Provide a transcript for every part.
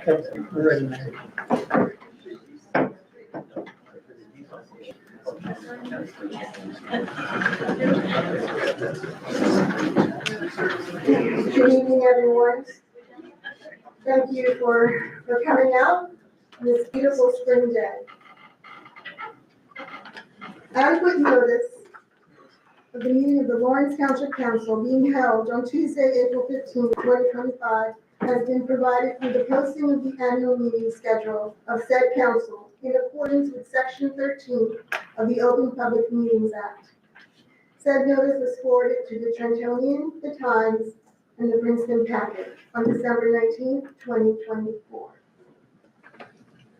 We're ready, man. Good evening, everyone. Thank you for coming out on this beautiful spring day. Adequate notice of the meeting of the Lawrence Township Council being held on Tuesday, April 15, 2025, has been provided through the posting of the annual meeting schedule of said council in accordance with Section 13 of the Open Public Meetings Act. Said notice was forwarded to the Trentonian, the Times, and the Princeton Packet on December 19, 2024.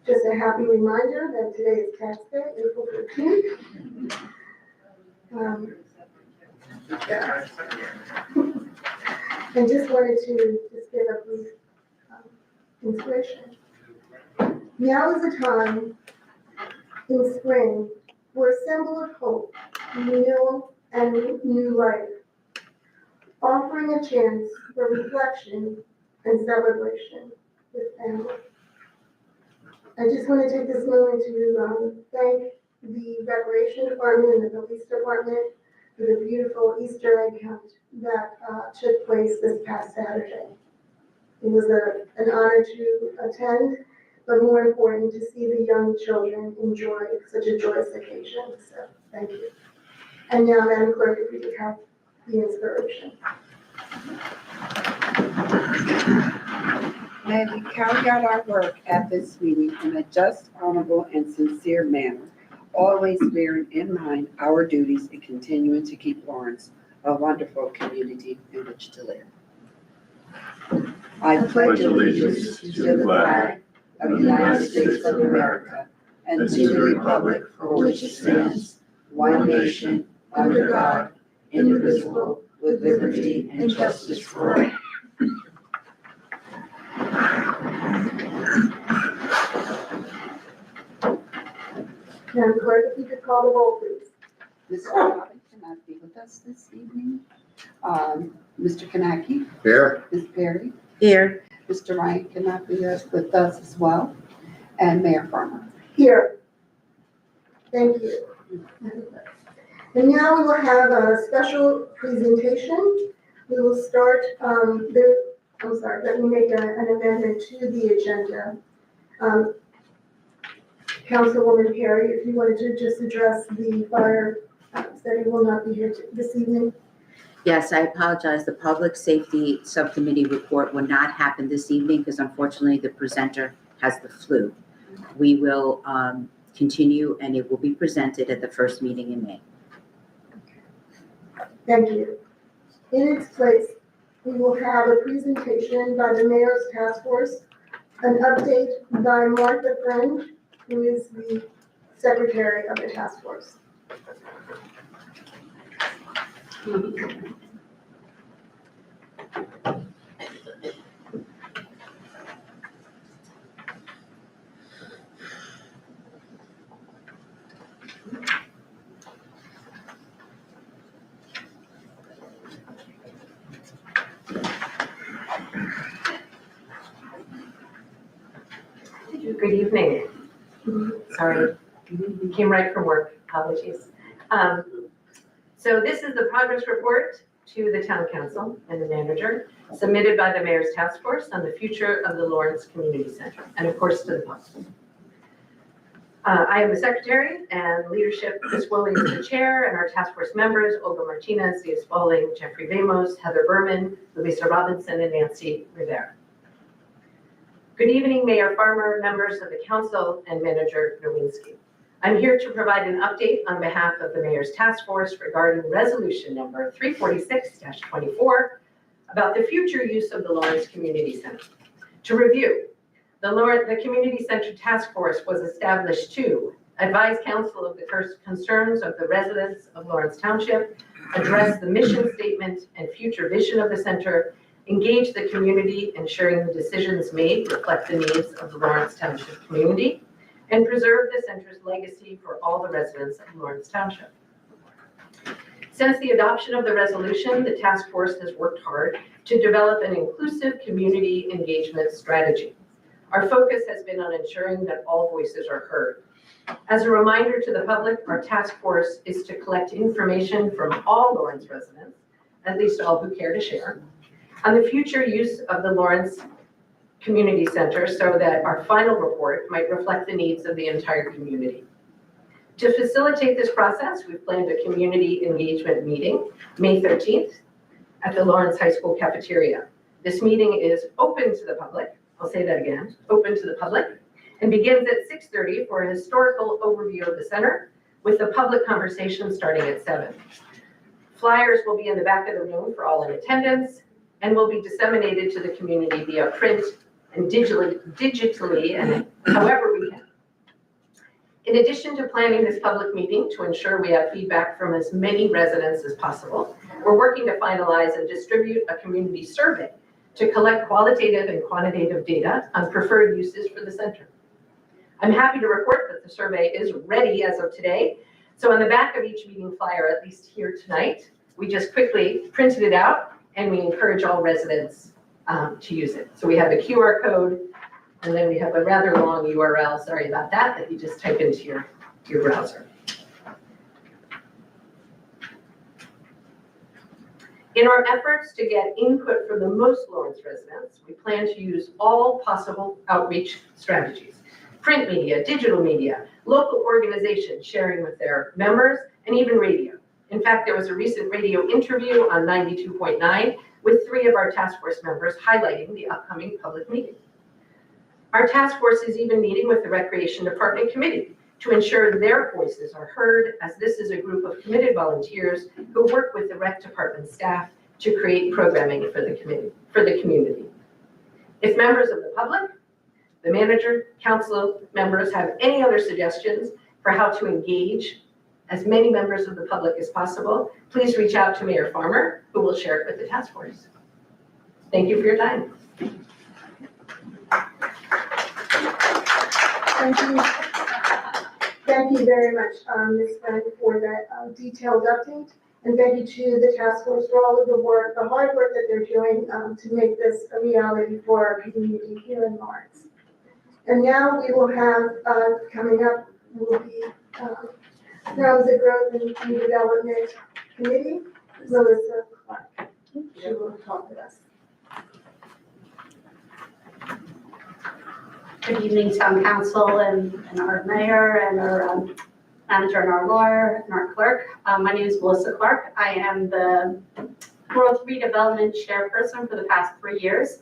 Just a happy reminder that today is tax day, April 15th. And just wanted to just give a brief inspiration. Now is the time in spring for a symbol of hope, renewal, and new life, offering a chance for reflection and celebration with family. I just want to take this moment to thank the Recreation Department and the Police Department for the beautiful Easter egg hunt that took place this past Saturday. It was an honor to attend, but more important, to see the young children enjoy such a joyous occasion. So thank you. And now, Madam Clerk, if we could have the inspiration. May we carry out our work at this meeting in a just, honorable, and sincere manner, always bearing in mind our duties and continuing to keep Lawrence a wonderful community in which to live. I pledge allegiance to the flag of the United States of America and to the republic for which it stands, one nation, under God, indivisible, with liberty and justice for all. Madam Clerk, if you could call the roll, please. Mr. Robin cannot be with us this evening. Mr. Kanaki? Here. Ms. Perry? Here. Mr. Ryan cannot be with us as well. And Mayor Farmer. Here. Thank you. And now we will have a special presentation. We will start, let me make an amendment to the agenda. Councilwoman Perry, if you wanted to just address the fire study, will not be here this evening. Yes, I apologize. The Public Safety Subcommittee report will not happen this evening because unfortunately the presenter has the flu. We will continue and it will be presented at the first meeting in May. Thank you. In its place, we will have a presentation by the Mayor's Task Force, an update by Martha Friend, who is the Secretary of the Task Force. Good evening. Sorry, came right from work, apologies. So this is the progress report to the Town Council and the manager, submitted by the Mayor's Task Force on the future of the Lawrence Community Center, and of course to the public. I am the secretary, and leadership, Chris Williams is the chair, and our task force members, Olga Martinez, Zia Spaulding, Jeffrey Vamos, Heather Berman, Louisa Robinson, and Nancy Rivera. Good evening, Mayor Farmer, members of the council, and Manager Nowinski. I'm here to provide an update on behalf of the Mayor's Task Force regarding resolution number 346-24 about the future use of the Lawrence Community Center. To review, the Community Center Task Force was established to advise council of the concerns of the residents of Lawrence Township, address the mission statement and future vision of the center, engage the community, ensuring the decisions made reflect the needs of the Lawrence Township community, and preserve the center's legacy for all the residents of Lawrence Township. Since the adoption of the resolution, the task force has worked hard to develop an inclusive community engagement strategy. Our focus has been on ensuring that all voices are heard. As a reminder to the public, our task force is to collect information from all Lawrence residents, at least all who care to share, on the future use of the Lawrence Community Center so that our final report might reflect the needs of the entire community. To facilitate this process, we've planned a community engagement meeting, May 13th, at the Lawrence High School cafeteria. This meeting is open to the public. I'll say that again, open to the public, and begins at 6:30 for a historical overview of the center, with the public conversation starting at 7. Flyers will be in the back of the room for all in attendance and will be disseminated to the community via print and digitally and however we can. In addition to planning this public meeting to ensure we have feedback from as many residents as possible, we're working to finalize and distribute a community survey to collect qualitative and quantitative data on preferred uses for the center. I'm happy to report that the survey is ready as of today. So on the back of each meeting flyer, at least here tonight, we just quickly printed it out and we encourage all residents to use it. So we have a QR code and then we have a rather long URL, sorry about that, that you just type into your browser. In our efforts to get input from the most Lawrence residents, we plan to use all possible outreach strategies: print media, digital media, local organizations sharing with their members, and even radio. In fact, there was a recent radio interview on 92.9 with 3 of our task force members highlighting the upcoming public meeting. Our task force is even meeting with the Recreation Department Committee to ensure their voices are heard, as this is a group of committed volunteers who work with the Rec Department staff to create programming for the community. If members of the public, the manager, council members have any other suggestions for how to engage as many members of the public as possible, please reach out to Mayor Farmer, who will share it with the task force. Thank you for your time. Thank you. Thank you very much, Ms. Frank, for that detailed update. And thank you to the task force for all of the work, the hard work that they're doing to make this a reality for our community here in Lawrence. And now we will have, coming up, will be from the Growth and Development Committee, Melissa Clark. She will talk with us. Good evening, Town Council and our mayor and our manager and our lawyer and our clerk. My name is Melissa Clark. I am the Growth Redevelopment Chairperson for the past 3 years.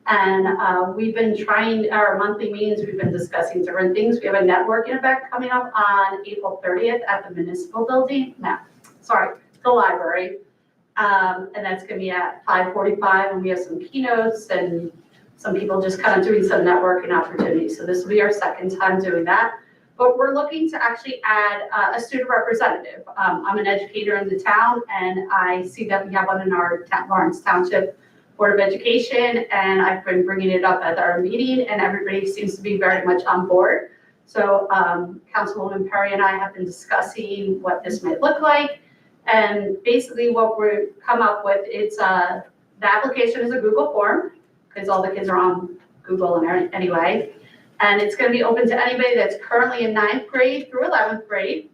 And we've been trying our monthly meetings. We've been discussing different things. We have a networking event coming up on April 30th at the Municipal building. The library. And that's going to be at 5:45. And we have some keynotes and some people just kind of doing some networking opportunities. So this will be our second time doing that. But we're looking to actually add a student representative. I'm an educator in the town, and I see that we have one in our Lawrence Township Board of Education, and I've been bringing it up at our meeting, and everybody seems to be very much on board. So Councilwoman Perry and I have been discussing what this might look like. And basically what we've come up with, it's the application is a Google form, because all the kids are on Google and anyway. And it's going to be open to anybody that's currently in 9th grade through 11th grade.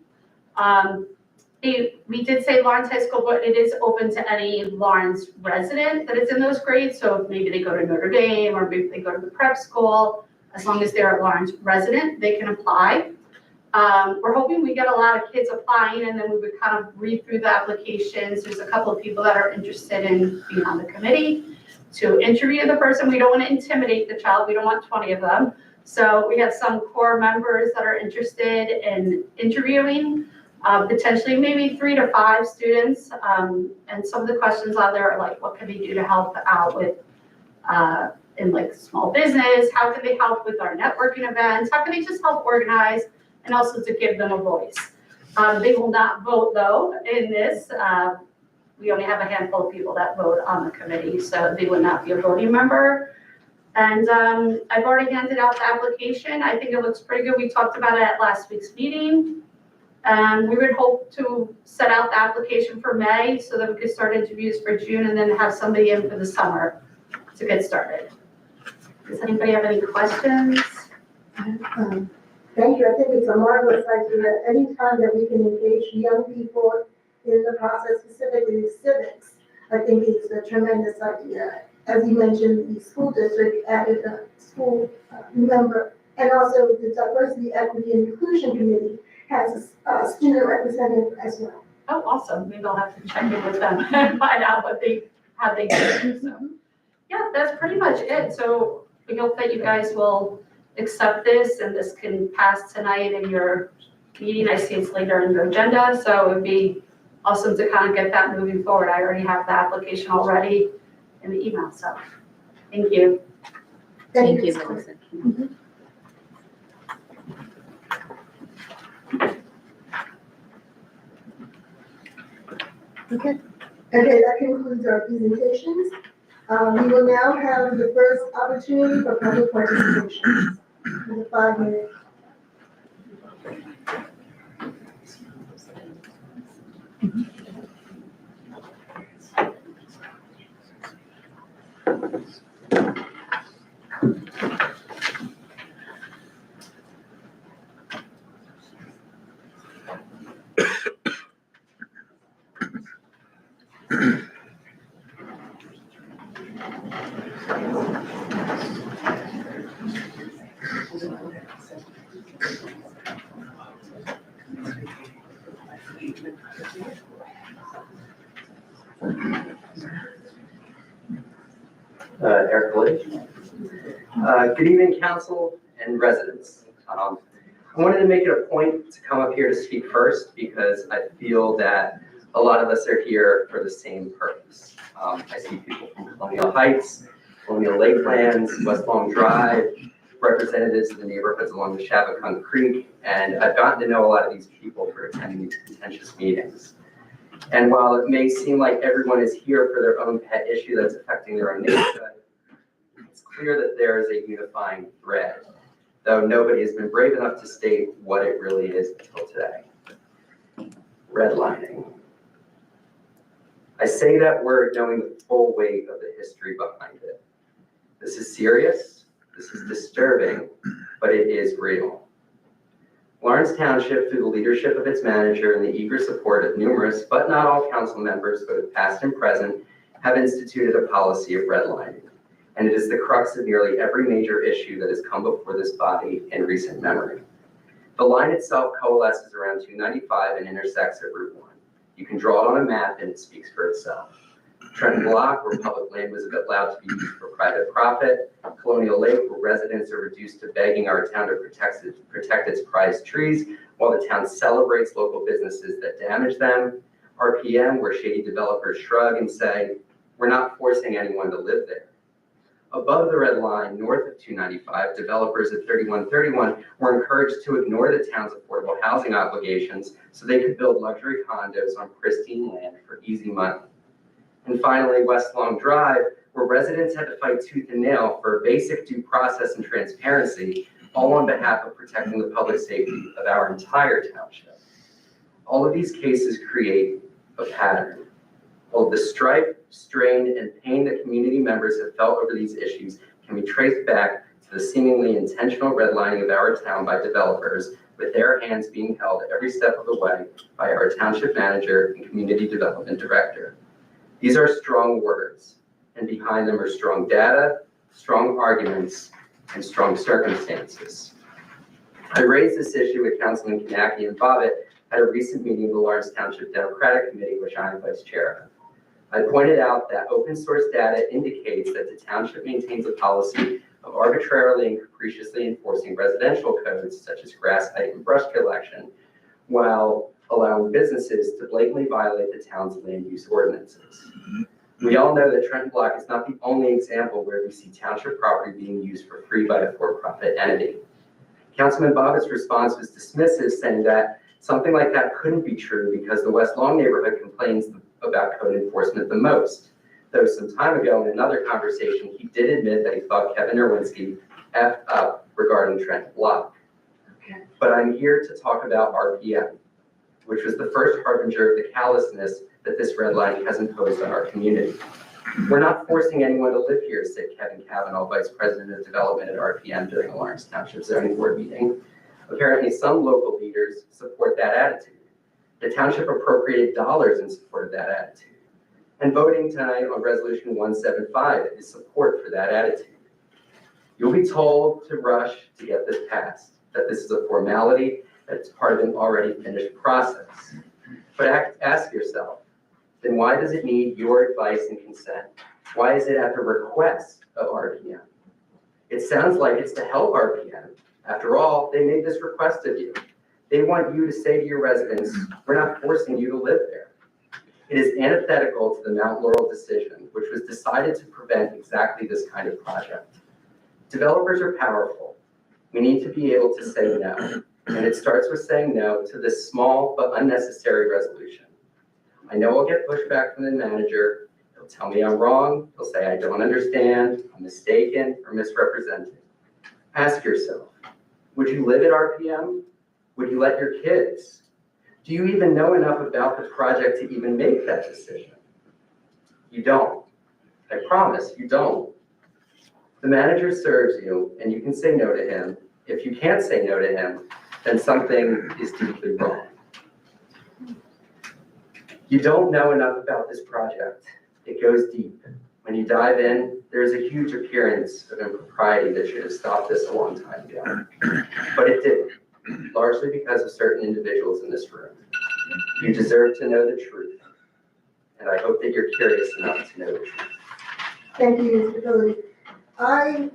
We did say Lawrence High School, but it is open to any Lawrence resident that is in those grades. So if maybe they go to Notre Dame or maybe they go to the prep school, as long as they're a Lawrence resident, they can apply. We're hoping we get a lot of kids applying, and then we would kind of read through the applications. There's a couple of people that are interested in being on the committee to interview the person. We don't want to intimidate the child. We don't want 20 of them. So we have some core members that are interested in interviewing, potentially maybe 3 to 5 students. And some of the questions out there are like, what can they do to help out with in like small business? How can they help with our networking events? How can they just help organize, and also to give them a voice? They will not vote though in this. We only have a handful of people that vote on the committee, so they would not be a voting member. And I've already handed out the application. I think it looks pretty good. We talked about it at last week's meeting. And we would hope to set out the application for May so that we could start interviews for June and then have somebody in for the summer to get started. Does anybody have any questions? Thank you. I think it's a marvelous idea. Anytime that we can engage young people in the process, specifically civics, I think it's a tremendous idea. As you mentioned, the school district added a school member, and also the Diversity, Equity, and Inclusion Committee has a student representative as well. Oh, awesome. Maybe I'll have to check in with them and find out how they do it. So, yeah, that's pretty much it. So we hope that you guys will accept this and this can pass tonight in your meeting. I see it's later in your agenda, so it would be awesome to kind of get that moving forward. I already have the application already in the email, so thank you. Thank you, Melissa. Okay, that concludes our presentations. We will now have the first opportunity for public participation. For the 5 minutes. Eric Village. Good evening, council and residents. I wanted to make it a point to come up here to speak first because I feel that a lot of us are here for the same purpose. I see people from Colonial Heights, Colonial Lakelands, West Long Drive, representatives of the neighborhoods along the Shabakunk Creek, and I've gotten to know a lot of these people through attending these contentious meetings. And while it may seem like everyone is here for their own pet issue that's affecting their own neighborhood, it's clear that there is a unifying thread, though nobody has been brave enough to state what it really is until today. Redlining. I say that word knowing the full weight of the history behind it. This is serious, this is disturbing, but it is real. Lawrence Township, through the leadership of its manager and the eager support of numerous, but not all council members, both past and present, have instituted a policy of redlining. And it is the crux of nearly every major issue that has come before this body in recent memory. The line itself coalesces around 295 and intersects at Route 1. You can draw it on a map and it speaks for itself. Trenton Block, where public land was allowed to be used for private profit. Colonial Lake, where residents are reduced to begging our town to protect its prized trees, while the town celebrates local businesses that damage them. RPM, where shady developers shrug and say, we're not forcing anyone to live there. Above the red line, north of 295, developers at 3131 were encouraged to ignore the town's affordable housing obligations so they could build luxury condos on pristine land for easy money. And finally, West Long Drive, where residents had to fight tooth and nail for basic due process and transparency, all on behalf of protecting the public safety of our entire township. All of these cases create a pattern. All of the strife, strain, and pain that community members have felt over these issues can be traced back to the seemingly intentional redlining of our town by developers, with their hands being held every step of the way by our township manager and community development director. These are strong words, and behind them are strong data, strong arguments, and strong circumstances. I raised this issue with Councilman Kanaki and Bobbitt at a recent meeting of the Lawrence Township Democratic Committee, which I am vice chair of. I pointed out that open source data indicates that the township maintains a policy of arbitrarily and capriciously enforcing residential codes such as grass height and brush collection, while allowing businesses to blatantly violate the town's land use ordinances. We all know that Trenton Block is not the only example where we see township property being used for free by a for-profit entity. Councilman Bobbitt's response was dismissive, saying that something like that couldn't be true because the West Long neighborhood complains about code enforcement the most. Though some time ago in another conversation, he did admit that he thought Kevin Nerwinski effed up regarding Trenton Block. Okay. But I'm here to talk about RPM, which was the first harbinger of the callousness that this redlining has imposed on our community. We're not forcing anyone to live here, said Kevin Cavanaugh, Vice President of Development at RPM during a Lawrence Township zoning board meeting. Apparently, some local leaders support that attitude. The township appropriated dollars in support of that attitude. And voting tonight on Resolution 175 is support for that attitude. You'll be told to rush to get this passed, that this is a formality, that it's part of an already finished process. But ask yourself, then why does it need your advice and consent? Why is it at the request of RPM? It sounds like it's to help RPM. After all, they made this request of you. They want you to say to your residents, we're not forcing you to live there. It is antithetical to the Mount Laurel decision, which was decided to prevent exactly this kind of project. Developers are powerful. We need to be able to say no. And it starts with saying no to this small but unnecessary resolution. I know I'll get pushback from the manager. He'll tell me I'm wrong. He'll say I don't understand, I'm mistaken, or misrepresenting. Ask yourself, would you live at RPM? Would you let your kids? Do you even know enough about the project to even make that decision? You don't. I promise you don't. The manager serves you and you can say no to him. If you can't say no to him, then something is deeply wrong. You don't know enough about this project. It goes deep. When you dive in, there's a huge appearance of impropriety that should have stopped this a long time ago. But it didn't, largely because of certain individuals in this room. You deserve to know the truth. And I hope that you're curious enough to know the truth. Thank you, Mr. Billy. I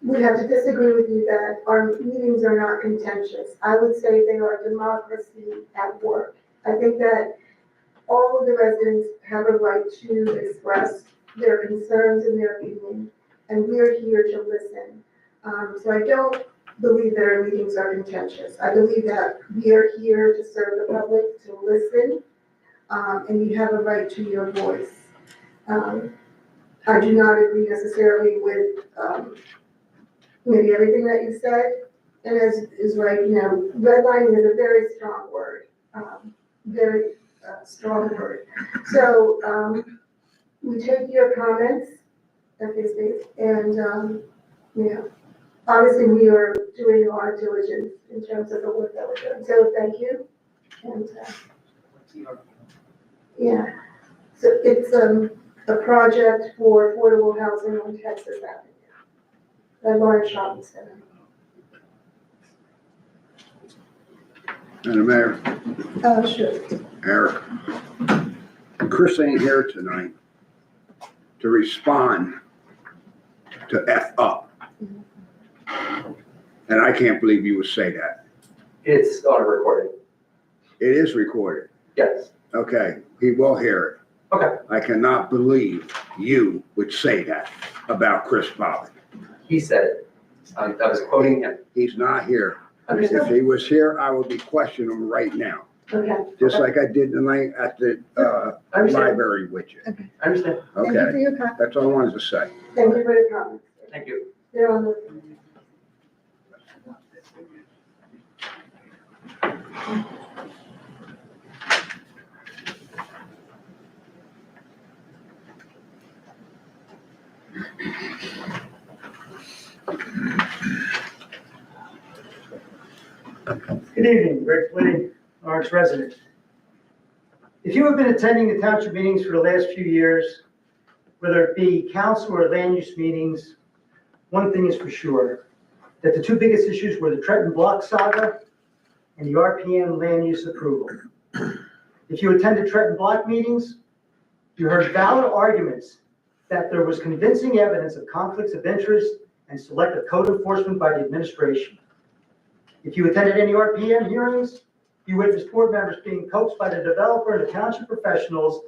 would have to disagree with you that our meetings are not contentious. I would say they are democracy at work. I think that all of the residents have a right to express their concerns and their opinion, and we're here to listen. So I don't believe that our meetings are contentious. I believe that we are here to serve the public, to listen, and you have a right to your voice. I do not agree necessarily with maybe everything that you said, and as is right, redlining is a very strong word, very strong word. So we take your comments at this stage, and obviously we are doing a lot of diligence in terms of the work that we're doing. So thank you, and so it's a project for affordable housing on Texas Avenue, the Lawrence Shopping Center. Madam Mayor, Sure. Eric, Chris ain't here tonight to respond to F up. And I can't believe you would say that. It's on a recording. It is recorded. Yes. Okay, he will hear it. Okay. I cannot believe you would say that about Chris Pollock. He said it. I was quoting him. He's not here. Understood. If he was here, I would be questioning him right now, Okay. just like I did tonight at the I understand. library with you. I understand. Thank you for Okay, your comment. that's all I wanted to say. Thank you for your comments. Thank you. They're on the. Good evening, Rick Flynn, Lawrence resident. If you have been attending the township meetings for the last few years, whether it be council or land use meetings, one thing is for sure, that the two biggest issues were the Trenton Block saga and the RPM land use approval. If you attended Trenton Block meetings, you heard valid arguments that there was convincing evidence of conflicts of interest and selective code enforcement by the administration. If you attended any RPM hearings, you witnessed board members being coaxed by the developer and the township professionals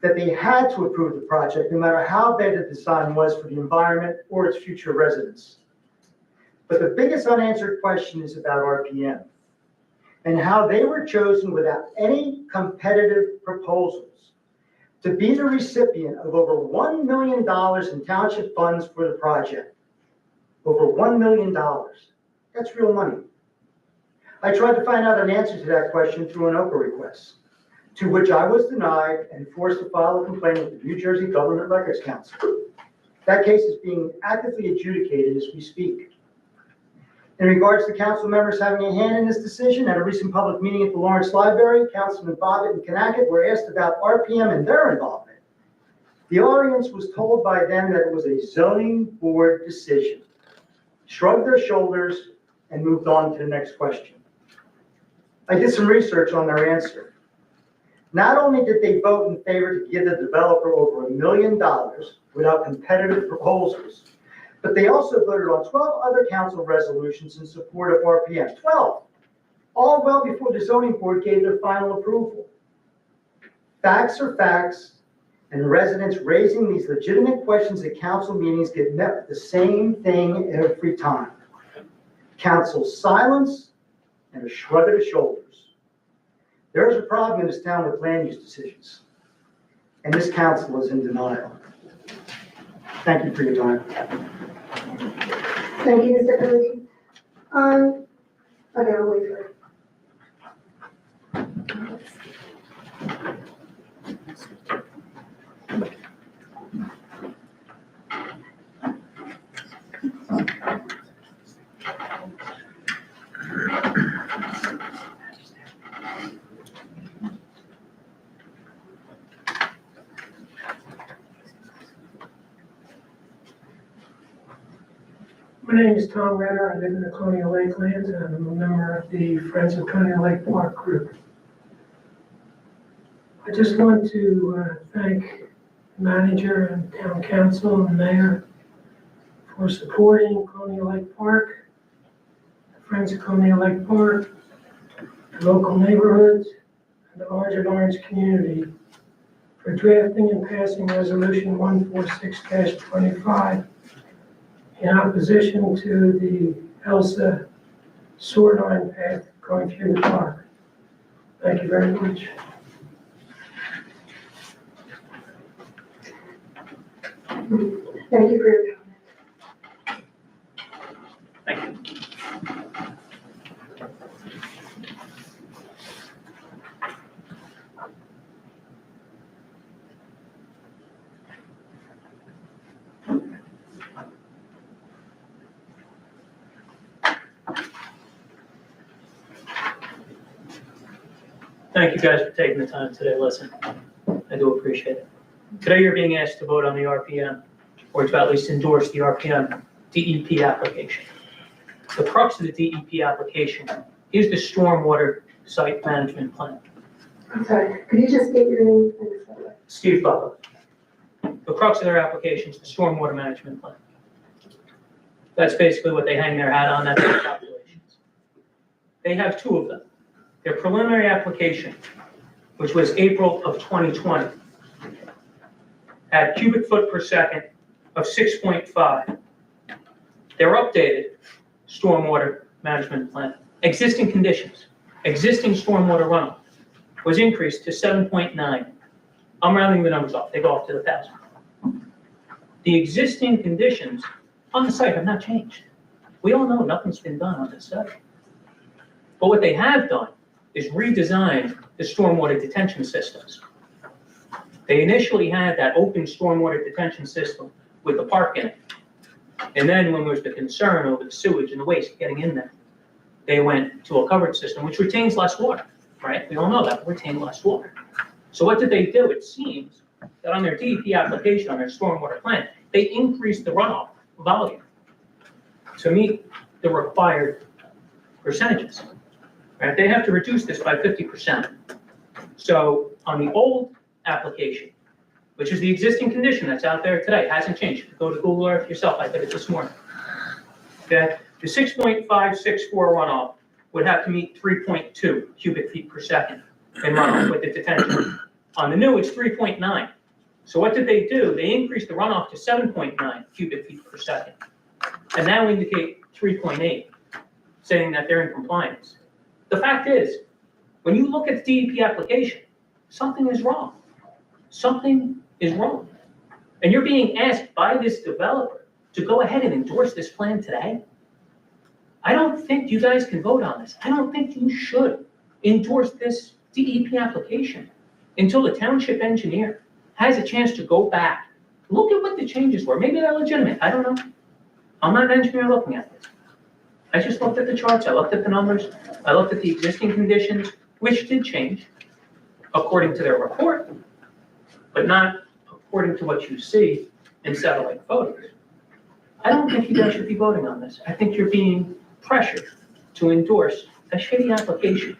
that they had to approve the project, no matter how bad the design was for the environment or its future residents. But the biggest unanswered question is about RPM and how they were chosen without any competitive proposals to be the recipient of over $1 million in township funds for the project. Over $1 million. That's real money. I tried to find out an answer to that question through an Oprah request. to which I was denied and forced to file a complaint with the New Jersey Government Records Council. That case is being actively adjudicated as we speak. In regards to council members having a hand in this decision, at a recent public meeting at the Lawrence Library, Councilman Bobbitt and Knackett were asked about RPM and their involvement. The audience was told by them that it was a zoning board decision, shrugged their shoulders, and moved on to the next question. I did some research on their answer. Not only did they vote in favor to give the developer over $1 million without competitive proposals, but they also voted on 12 other council resolutions in support of RPM. 12, all well before the zoning board gave their final approval. Facts are facts, and residents raising these legitimate questions at council meetings get met with the same thing every time. Council silence and a shrug of the shoulders. There's a problem in this town with land use decisions, and this council is in denial. Thank you for your time. Thank you, Mr. Kennedy. Okay, I'll wait for it. My name is Tom Renner. I live in the Colonial Lakelands, and I'm a member of the Friends of Colonial Lake Park group. I just want to thank the manager and town council and mayor for supporting Colonial Lake Park, the Friends of Colonial Lake Park, the local neighborhoods, and the larger Lawrence community for drafting and passing Resolution 146-25 in opposition to the ELSA sewer line path going through the park. Thank you very much. Thank you for your comment. Thank you. Thank you guys for taking the time today, listen. I do appreciate it. Today you're being asked to vote on the RPM, or to at least endorse the RPM DEP application. The crux of the DEP application is the stormwater site management plan. I'm sorry, could you just state your name and spell it? Steve Butler. The crux of their application is the stormwater management plan. That's basically what they hang their hat on, that's their calculations. They have two of them. Their preliminary application, which was April of 2020, had cubic foot per second of 6.5. Their updated stormwater management plan, existing conditions, existing stormwater runoff was increased to 7.9. I'm rounding the numbers off, they go off to the 1,000. The existing conditions on the site have not changed. We all know nothing's been done on this site. But what they have done is redesign the stormwater detention systems. They initially had that open stormwater detention system with the park in it. And then when there was the concern over the sewage and the waste getting in there, they went to a covered system, which retains less water, right? We all know that, retain less water. So what did they do? It seems that on their DEP application, on their stormwater plan, they increased the runoff volume to meet the required percentages. Right? They have to reduce this by 50%. So on the old application, which is the existing condition that's out there today, hasn't changed. Go to Google Earth yourself, I did it this morning. Okay, the 6.564 runoff would have to meet 3.2 cubic feet per second in runoff with the detention. On the new, it's 3.9. So what did they do? They increased the runoff to 7.9 cubic feet per second, and now indicate 3.8, saying that they're in compliance. The fact is, when you look at the DEP application, something is wrong. Something is wrong. And you're being asked by this developer to go ahead and endorse this plan today. I don't think you guys can vote on this. I don't think you should endorse this DEP application. until the township engineer has a chance to go back, look at what the changes were. Maybe they're legitimate, I don't know. I'm not an engineer looking at this. I just looked at the charts, I looked at the numbers, I looked at the existing conditions, which did change according to their report, but not according to what you see in satellite photos. I don't think you guys should be voting on this. I think you're being pressured to endorse a shitty application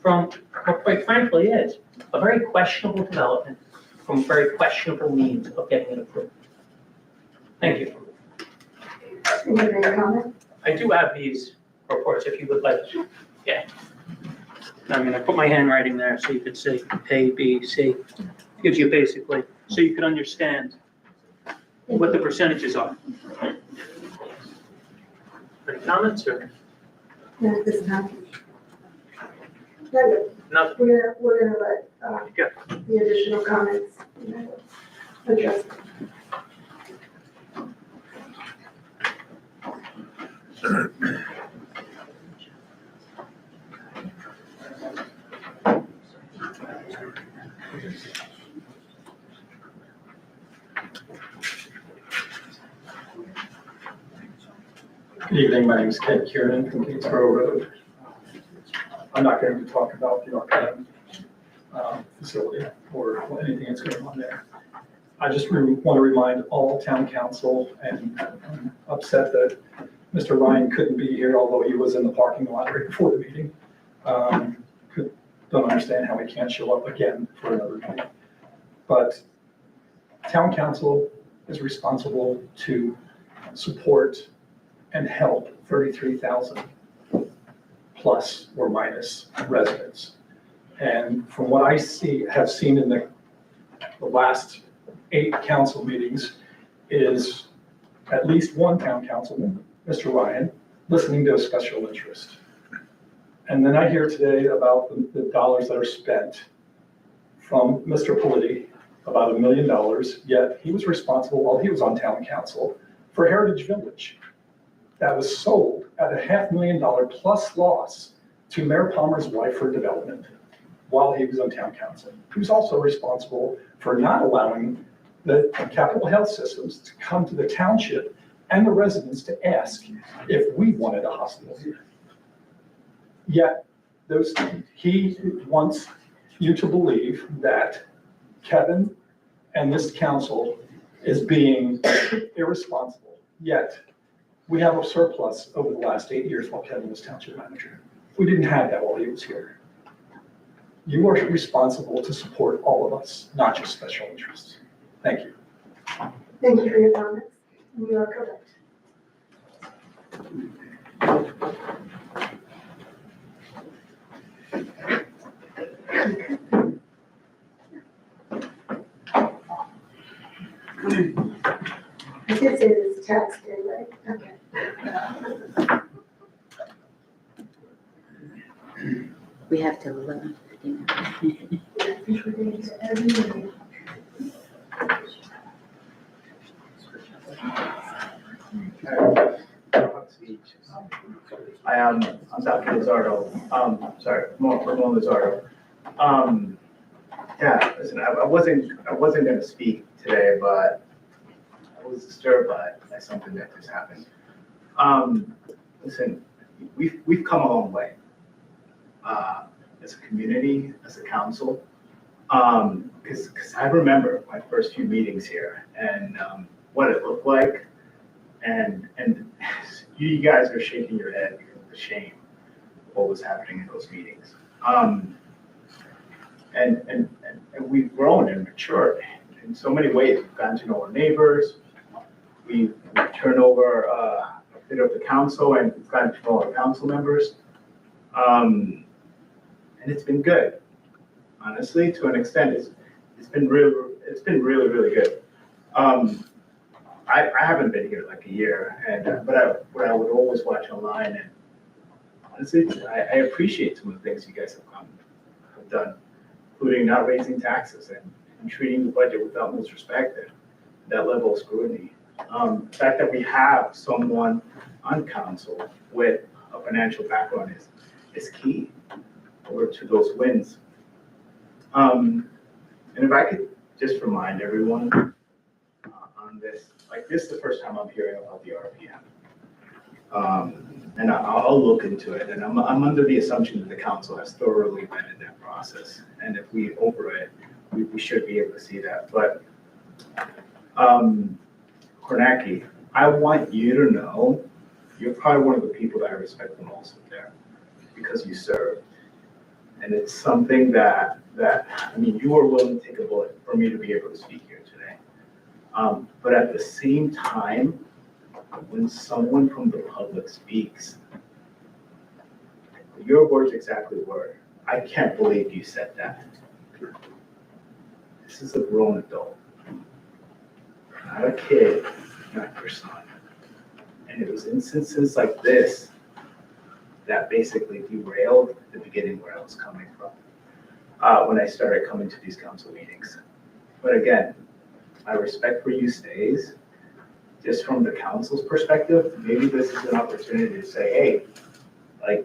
from what quite frankly is a very questionable development from very questionable means of getting it approved. Thank you. Any other comment? I do have these reports if you would like. Yeah. I mean, I put my handwriting there so you could see A, B, C. Gives you basically, so you can understand what the percentages are. Any comments or? Not at this time. No, Nothing. we're gonna let, Good. the additional comments, address. Good evening, my name is Ken Kieran from Kingsborough Road. I'm not going to talk about the Arcanum facility or anything that's going on there. I just want to remind all town council, and I'm upset that Mr. Ryan couldn't be here, although he was in the parking lot right before the meeting. Don't understand how he can't show up again for another meeting. But town council is responsible to support and help 33,000 plus or minus residents. And from what I have seen in the last 8 council meetings is at least one town councilman, Mr. Ryan, listening to a special interest. And then I hear today about the dollars that are spent from Mr. Politi, about $1 million, yet he was responsible while he was on town council for Heritage Village. That was sold at a $500,000 plus loss to Mayor Palmer's wife for development while he was on town council. He was also responsible for not allowing the Capital Health Systems to come to the township and the residents to ask if we wanted a hospital here. Yet he wants you to believe that Kevin and this council is being irresponsible. Yet we have a surplus over the last 8 years while Kevin was township manager. We didn't have that while he was here. You are responsible to support all of us, not just special interests. Thank you. Thank you for your comments. You are correct. I did say this is tax day, right? Okay. We have till 11. I'm Dr. Lizardo. Sorry, Ramon Lizardo. Yeah, listen, I wasn't going to speak today, but I was disturbed by something that just happened. Listen, we've come a long way as a community, as a council. Because I remember my first few meetings here and what it looked like, and you guys are shaking your head because of the shame of what was happening in those meetings. And we've grown and matured in so many ways. We've gotten to know our neighbors. We've turned over a bit of the council, and we've gotten to know our council members. And it's been good. Honestly, to an extent, it's been really, really good. I haven't been here like a year, and but I would always watch online, and honestly, I appreciate some of the things you guys have done, including not raising taxes and treating the budget with utmost respect and that level of scrutiny. The fact that we have someone on council with a financial background is key over to those wins. And if I could just remind everyone on this, like this is the first time I'm hearing about the RPM. And I'll look into it, and I'm under the assumption that the council has thoroughly vetted that process. And if we over it, we should be able to see that. But Kornacki, I want you to know, you're probably one of the people that I respect the most up there because you serve. And it's something that I mean, you are willing to take a bullet for me to be able to speak here today. But at the same time, when someone from the public speaks, your words exactly were, I can't believe you said that. This is a grown adult, not a kid, not your son. And it was instances like this that basically derailed the beginning where I was coming from when I started coming to these council meetings. But again, my respect for you stays. Just from the council's perspective, maybe this is an opportunity to say, hey, like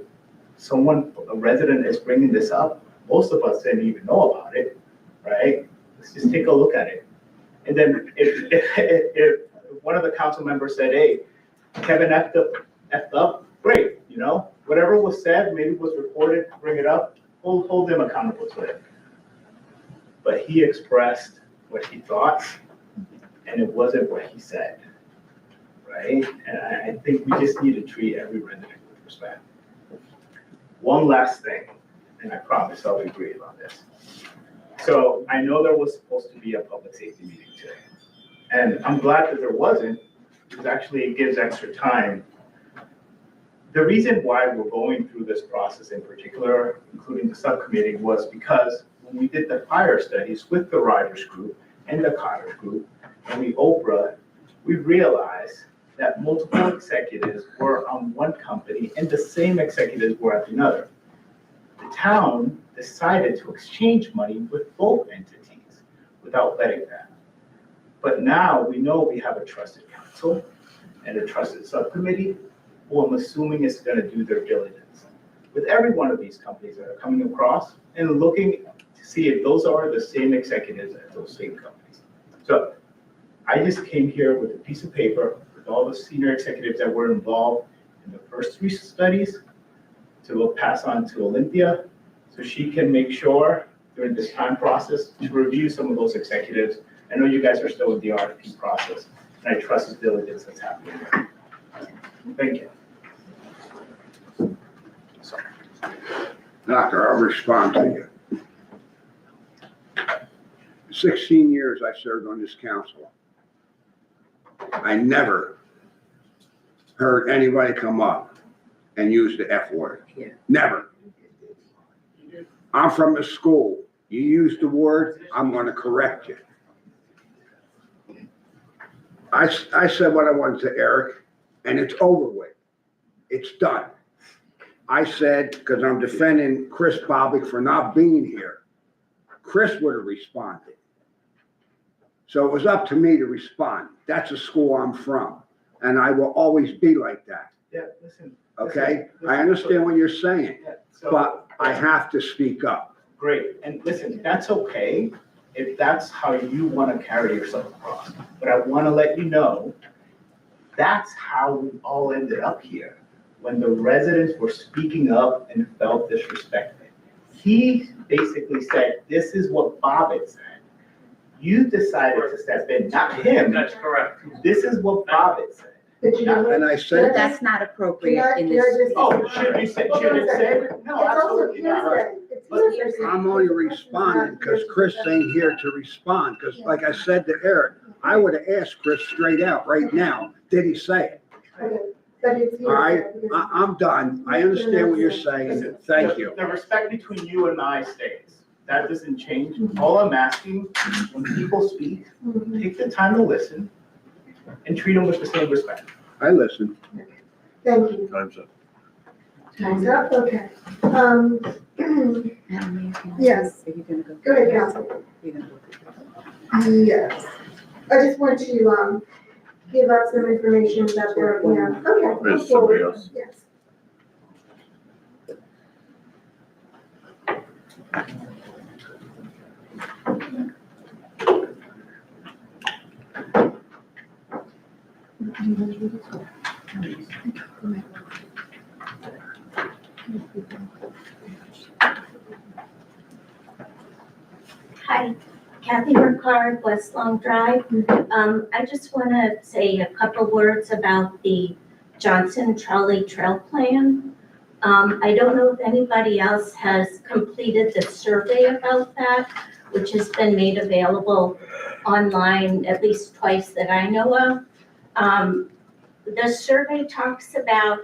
a resident is bringing this up. Most of us didn't even know about it, right? Let's just take a look at it. And then if one of the council members said, hey, Kevin effed up, great, you know, whatever was said, maybe was recorded, bring it up, hold them accountable to it. But he expressed what he thought, and it wasn't what he said, right? And I think we just need to treat every resident with respect. One last thing, and I promise I'll be brief on this. So I know there was supposed to be a public safety meeting today, and I'm glad that there wasn't, because actually it gives extra time. The reason why we're going through this process in particular, including the subcommittee, was because when we did the fire studies with the Riders Group and the Cottage Group, and the Oprah, we realized that multiple executives were on one company and the same executives were at another. The town decided to exchange money with both entities without vetting that. But now we know we have a trusted council and a trusted subcommittee, who I'm assuming is going to do their diligence with every one of these companies that are coming across and looking to see if those are the same executives at those same companies. So I just came here with a piece of paper with all the senior executives that were involved in the first 3 studies to pass on to Olympia so she can make sure during this time process to review some of those executives. I know you guys are still in the RFP process, and I trust the diligence that's happening there. Thank you. Doctor, I'll respond to you. 16 years I served on this council. I never heard anybody come up and use the F word. Yeah. Never. I'm from the school. You use the word, I'm going to correct you. I said what I wanted to Eric, and it's over with. It's done. I said, because I'm defending Chris Bobbick for not being here, Chris would have responded. So it was up to me to respond. That's the school I'm from, and I will always be like that. Yeah, listen. Okay? I understand what you're saying, Yeah, so- but I have to speak up. Great, and listen, that's okay if that's how you want to carry yourself across. But I want to let you know, that's how we all ended up here. When the residents were speaking up and felt disrespected. He basically said, this is what Bobbitt said. You decided to step in, not him. That's correct. This is what Bobbitt said. But you know, And I But said, that's not appropriate in Can I this. just- Oh, should you say, should it say? No, it's also absolutely not. hearsay. It's hearsay. I'm only responding because Chris ain't here to respond, because like I said to Eric, I would have asked Chris straight out right now, did he say it? Okay, but it's hearsay. All right, I'm done. I understand what you're saying. Thank you. The respect between you and I stays. That doesn't change. All I'm asking, when people speak, Mhm. take the time to listen and treat them with the same respect. I listen. Thank you. Time's up. Time's up, okay. Yes. Are you gonna go? Go ahead, Council. You're gonna go. Yes. I just want to, give up some information that we're, okay. There's somebody else. Yes. Hi, Kathy Burkhardt, West Long Drive. I just want to say a couple words about the Johnson Trolley Trail Plan. I don't know if anybody else has completed the survey about that, which has been made available online at least twice that I know of. The survey talks about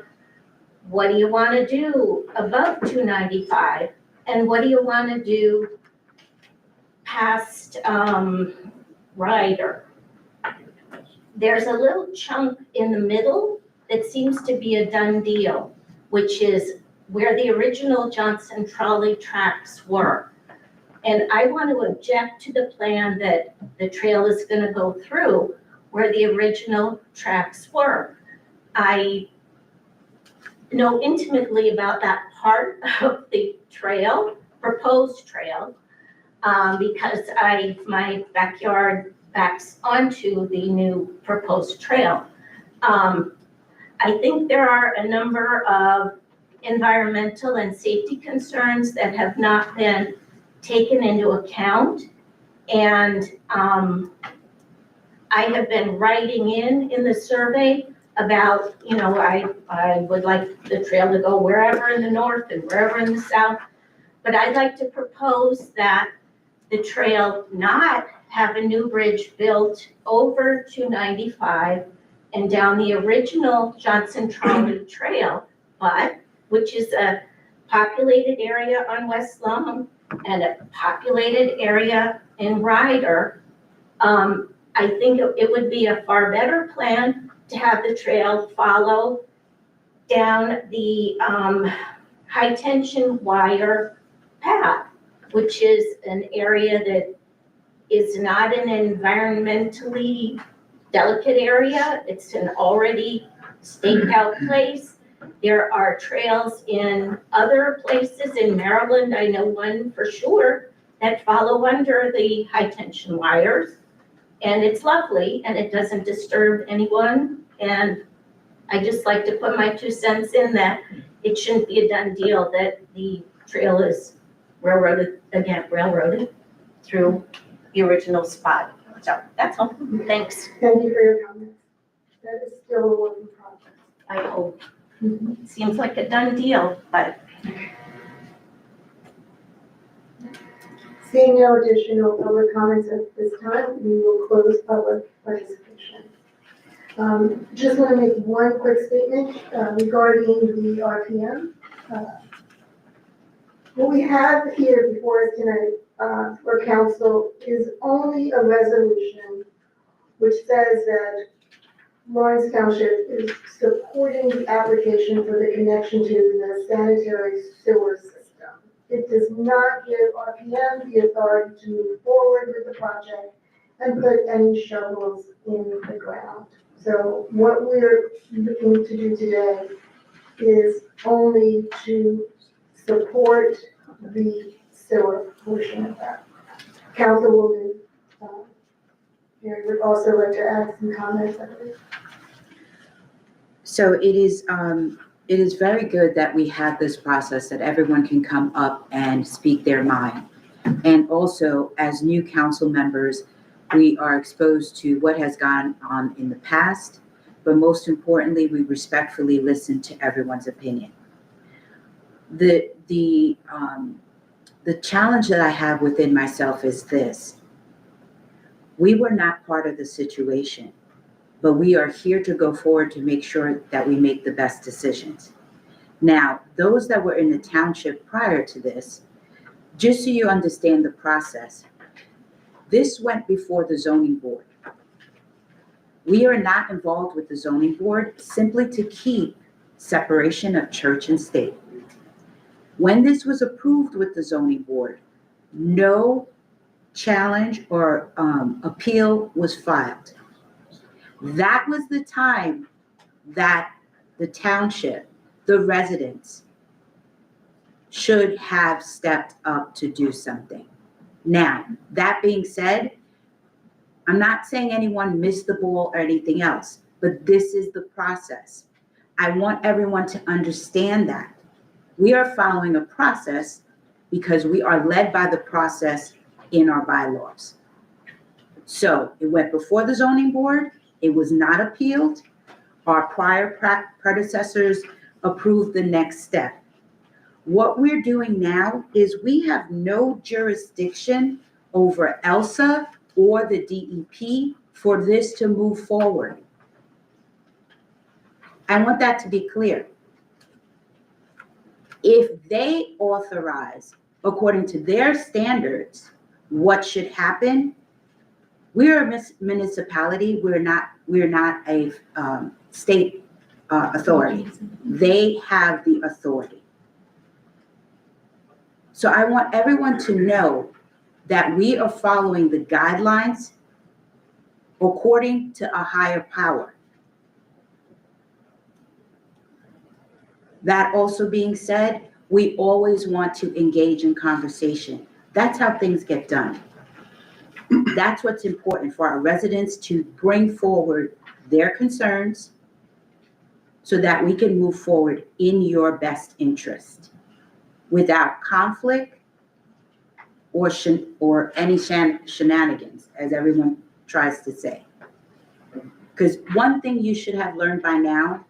what do you want to do above 295 and what do you want to do past Ryder. There's a little chunk in the middle that seems to be a done deal, which is where the original Johnson trolley tracks were. And I want to object to the plan that the trail is going to go through where the original tracks were. I know intimately about that part of the trail, proposed trail, because my backyard backs onto the new proposed trail. I think there are a number of environmental and safety concerns that have not been taken into account. And I have been writing in the survey about, I would like the trail to go wherever in the north and wherever in the south. But I'd like to propose that the trail not have a new bridge built over 295 and down the original Johnson Trolley Trail, but which is a populated area on West Long and a populated area in Ryder. I think it would be a far better plan to have the trail follow down the high tension wire path, which is an area that is not an environmentally delicate area. It's an already staked out place. There are trails in other places in Maryland, I know one for sure, that follow under the high tension wires. And it's lovely and it doesn't disturb anyone. And I just like to put my 2 cents in that it shouldn't be a done deal that the trail is railroaded through the original spot. So that's all. Thanks. Thank you for your comments. That is still a work in progress. I hope. It seems like a done deal, but Seeing no additional public comments at this time, we will close public participation. Just want to make one quick statement regarding the RPM. What we have here before us tonight for council is only a resolution which says that Lawrence Township is supporting the application for the connection to the sanitary sewer system. It does not give RPM the authority to move forward with the project and put any shovels in the ground. So what we're looking to do today is only to support the sewer portion of that. Council will do. Mary would also like to add some comments. So it is very good that we have this process that everyone can come up and speak their mind. And also, as new council members, we are exposed to what has gone on in the past, but most importantly, we respectfully listen to everyone's opinion. The challenge that I have within myself is this. We were not part of the situation, but we are here to go forward to make sure that we make the best decisions. Now, those that were in the township prior to this, just so you understand the process, this went before the zoning board. We are not involved with the zoning board simply to keep separation of church and state. When this was approved with the zoning board, no challenge or appeal was filed. That was the time that the township, the residents, should have stepped up to do something. Now, that being said, I'm not saying anyone missed the ball or anything else, but this is the process. I want everyone to understand that. We are following a process because we are led by the process in our bylaws. So it went before the zoning board, it was not appealed. Our prior predecessors approved the next step. What we're doing now is we have no jurisdiction over ELSA or the DEP for this to move forward. I want that to be clear. If they authorize, according to their standards, what should happen, we're a municipality, we're not a state authority. They have the authority. So I want everyone to know that we are following the guidelines according to a higher power. That also being said, we always want to engage in conversation. That's how things get done. That's what's important for our residents, to bring forward their concerns so that we can move forward in your best interest without conflict or any shenanigans, as everyone tries to say. Because one thing you should have learned by now,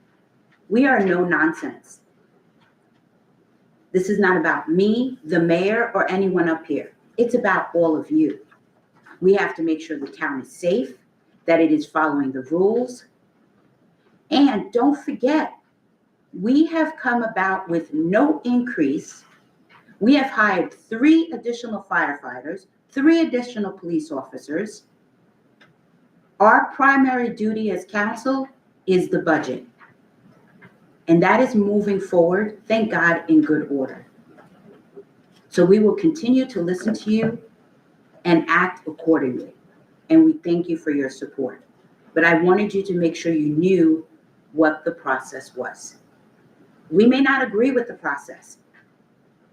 we are no nonsense. This is not about me, the mayor, or anyone up here. It's about all of you. We have to make sure the town is safe, that it is following the rules. And don't forget, we have come about with no increase. We have hired 3 additional firefighters, 3 additional police officers. Our primary duty as council is the budget. And that is moving forward, thank God, in good order. So we will continue to listen to you and act accordingly. And we thank you for your support. But I wanted you to make sure you knew what the process was. We may not agree with the process.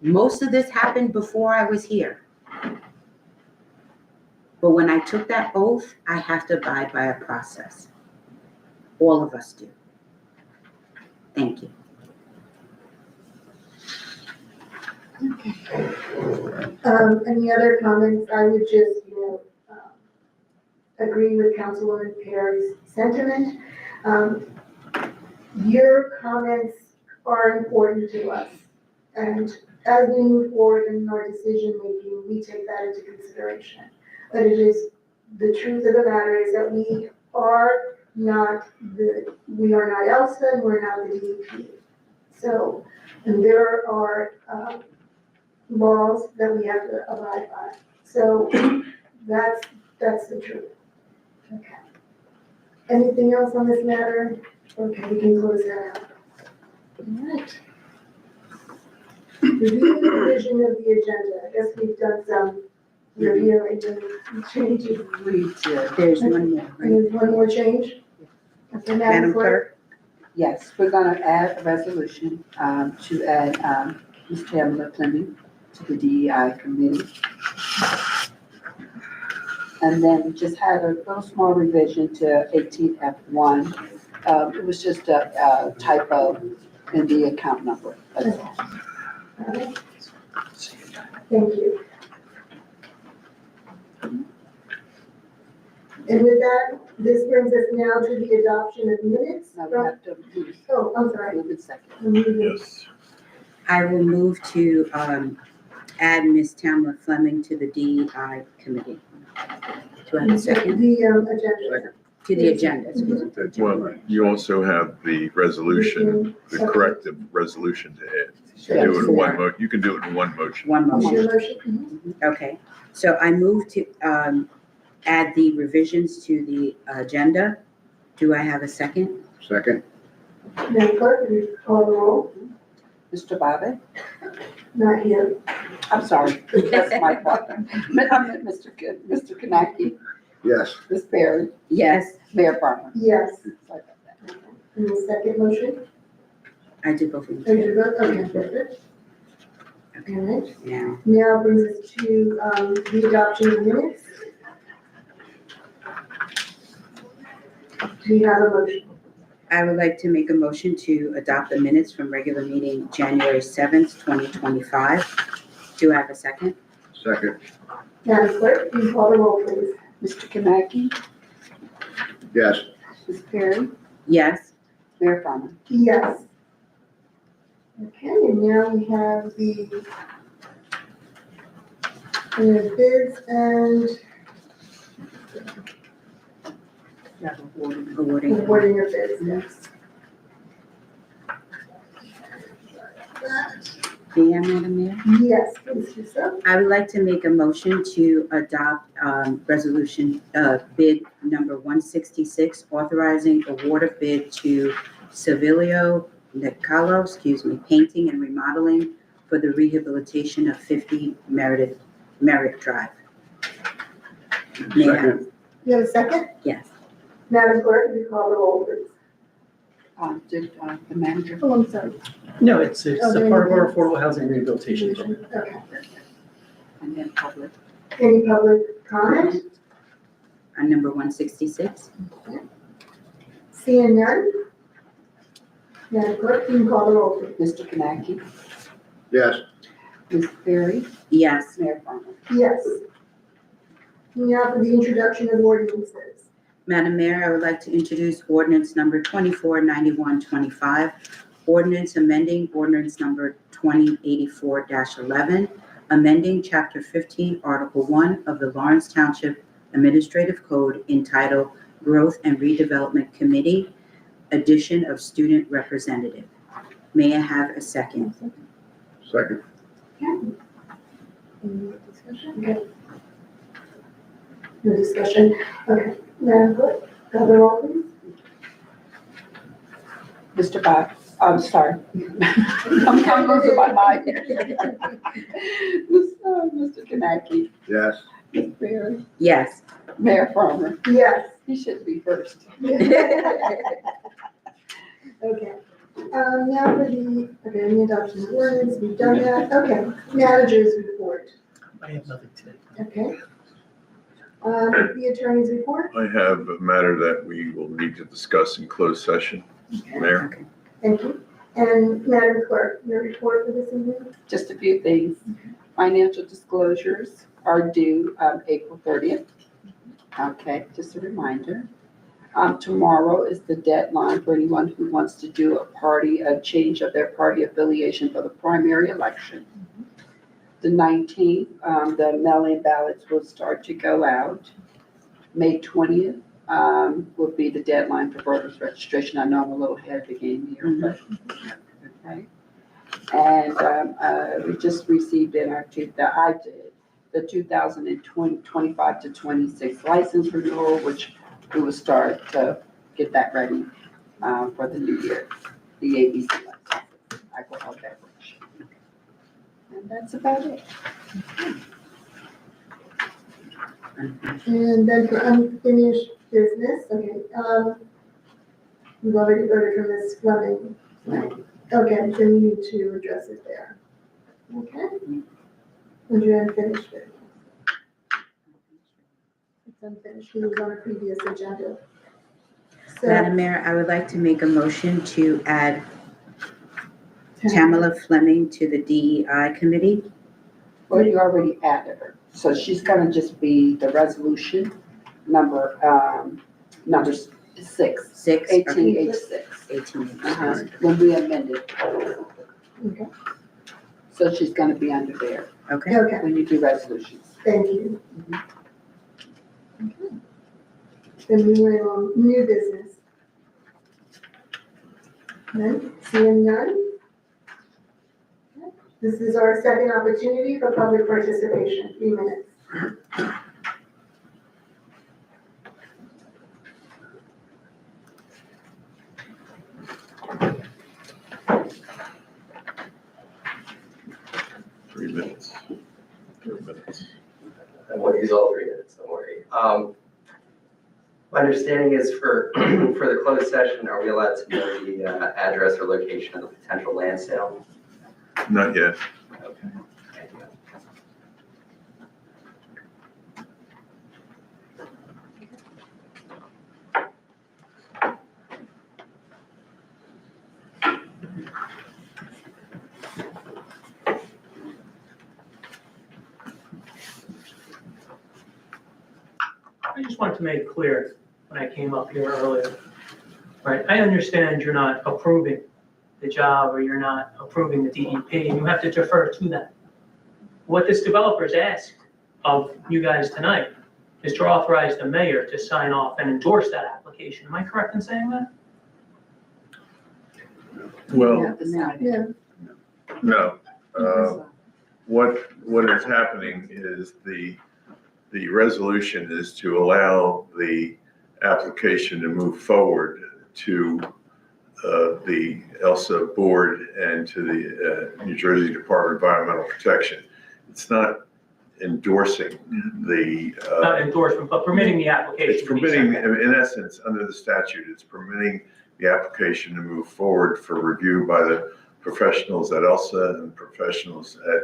Most of this happened before I was here. But when I took that oath, I have to abide by a process. All of us do. Thank you. Any other comments? I would just, agree with Councilwoman Perry's sentiment. Your comments are important to us. And as we move forward in our decision making, we take that into consideration. But it is, the truth of the matter is that we are not ELSA and we're not the DEP. So, and there are laws that we have to abide by. So that's the truth. Okay. Anything else on this matter? Okay, we can close that out. All right. Review the revision of the agenda. I guess we've done some reviewing and changes. There's one more, right? There's one more change? Okay, Madam Clerk? Yes, we're gonna add a resolution, to add, Ms. Pamela Fleming to the DEI committee. And then we just had a little small revision to 18F1. It was just a typo in the account number. That's all. All right. Thank you. And with that, this brings us now to the adoption of minutes. Now we have to move, Oh, I'm sorry. move it second. Yes. I will move to add Ms. Tamara Fleming to the DEI committee. Do I have a second? The agenda. To the agenda, excuse me. Well, you also have the resolution, the corrective resolution to add. You can do it in one you can do it in one motion. One What's motion. your motion? Okay, so I move to add the revisions to the agenda. Do I have a second? Second? Madam Clerk, will you call the roll? Mr. Bobbitt? Not here. I'm sorry, that's my fault. Mr. Kanaki, Yes. Ms. Perry, Yes, Mayor Barner. Yes. Sorry about that. And the second motion? I did both of Oh, them. you vote? Okay, perfect. All right. Now, Now brings us to the adoption of minutes. Do you have a motion? I would like to make a motion to adopt the minutes from regular meeting January 7th, 2025. Do I have a second? Second, Madam Clerk, please call the roll, please. Mr. Kaneki? yes. Ms. Perry? Yes. Mayor Farmer? Yes. Okay, and now we have the bids and Awarding. awarding of bids, yes. May I, Madam Mayor? Yes, please do so. I would like to make a motion to adopt resolution bid number 166, authorizing award of bid to Civilio Nicolo, painting and remodeling for the rehabilitation of 50 Merritt Drive. May I have- Second, You have a second? Yes. Madam Clerk, please call the roll, please. Did the manager? Oh, I'm sorry. No, it's a Oh, part of our affordable housing rehabilitation. Okay. And then public. Any public comment? On number 166? Seeing none? Madam Clerk, please call the roll, please. Mr. Kaneki? yes. Ms. Perry? Yes. Mayor Farmer? Yes. Now for the introduction of ordinances. Madam Mayor, I would like to introduce ordinance number 249125, ordinance amending ordinance number 2084-11, amending Chapter 15, Article 1 of the Lawrence Township Administrative Code entitled Growth and Redevelopment Committee, addition of student representative. May I have a second? Second, Any discussion? Okay. No discussion? Okay. Madam Clerk, call the roll, please. Mr. Bob, I'm sorry. I'm losing my mind. Mr. Kaneki? yes. Ms. Perry? Yes. Mayor Farmer? Yes. He should be first. Okay. Now for the adoption of ordinance, we've done that. Okay, managers report. I have nothing today. Okay. The attorney's report. I have a matter that we will need to discuss in closed session. Mayor? Thank you. And Madam Clerk, your report for this evening? Just a few things. Financial disclosures are due April 30th. Okay, just a reminder. Tomorrow is the deadline for anyone who wants to do a change of their party affiliation for the primary election. The 19th, the mail-in ballots will start to go out. May 20th will be the deadline for voters registration. I know I'm a little ahead of the game here, but, okay. And we just received the 2025 to 26 license renewal, which we will start to get that ready for the new year, the ABC license, alcohol beverage. And that's about it. And then for unfinished business, okay, we've already voted for Ms. Fleming. Right. Okay, so you need to address it there. Okay? And your unfinished business. It's unfinished, it was on a previous agenda. So, Madam Mayor, I would like to make a motion to add Tamala Fleming to the DEI committee. Well, you already added her, so she's gonna just be the resolution number 6, 6. 18H6. 18H6. When we amended. okay, So she's gonna be under there Okay. okay, when you do resolutions. thank you. Okay. Then we went on new business. None, seeing none? This is our second opportunity for public participation, 3 minutes. Three minutes. I won't use all 3 minutes, don't worry. My understanding is for the closed session, are we allowed to know the address or location of the potential land sale? Not yet. Okay. Thank you. wanted to make clear when I came up here earlier, right? I understand you're not approving the job or you're not approving the DEP, and you have to defer to that. What this developer's asked of you guys tonight is to authorize the mayor to sign off and endorse that application. Am I correct in saying that? Well, Yeah. no. What is happening is the resolution is to allow the application to move forward to the ELSA board and to the New Jersey Department of Environmental Protection. It's not endorsing the. Not endorsement, but permitting the application. It's to be permitting, sent. in essence, under the statute, it's permitting the application to move forward for review by the professionals at ELSA and professionals at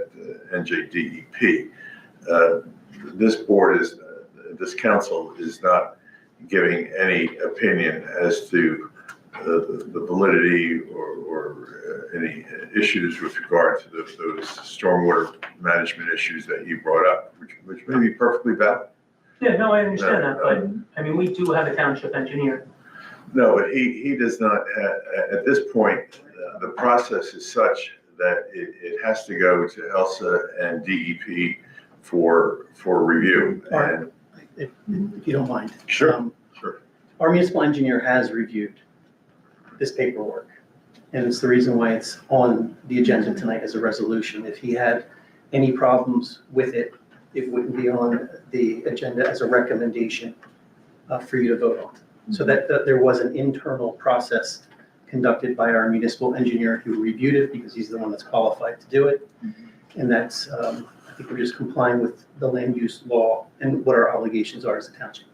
NJDEP. This board is, this council is not giving any opinion as to the validity or any issues with regard to those stormwater management issues that you brought up, which may be perfectly valid. Yeah, no, I understand that, but, I mean, we do have a township engineer. No, but he does not, at this point, the process is such that it has to go to ELSA and DEP for review. And If you don't mind. Sure. Our municipal engineer has reviewed this paperwork, and it's the reason why it's on the agenda tonight as a resolution. If he had any problems with it, it wouldn't be on the agenda as a recommendation for you to vote on. So that there was an internal process conducted by our municipal engineer who reviewed it because he's the one that's qualified to do it. And that's, I think we're just complying with the land use law and what our obligations are as a township.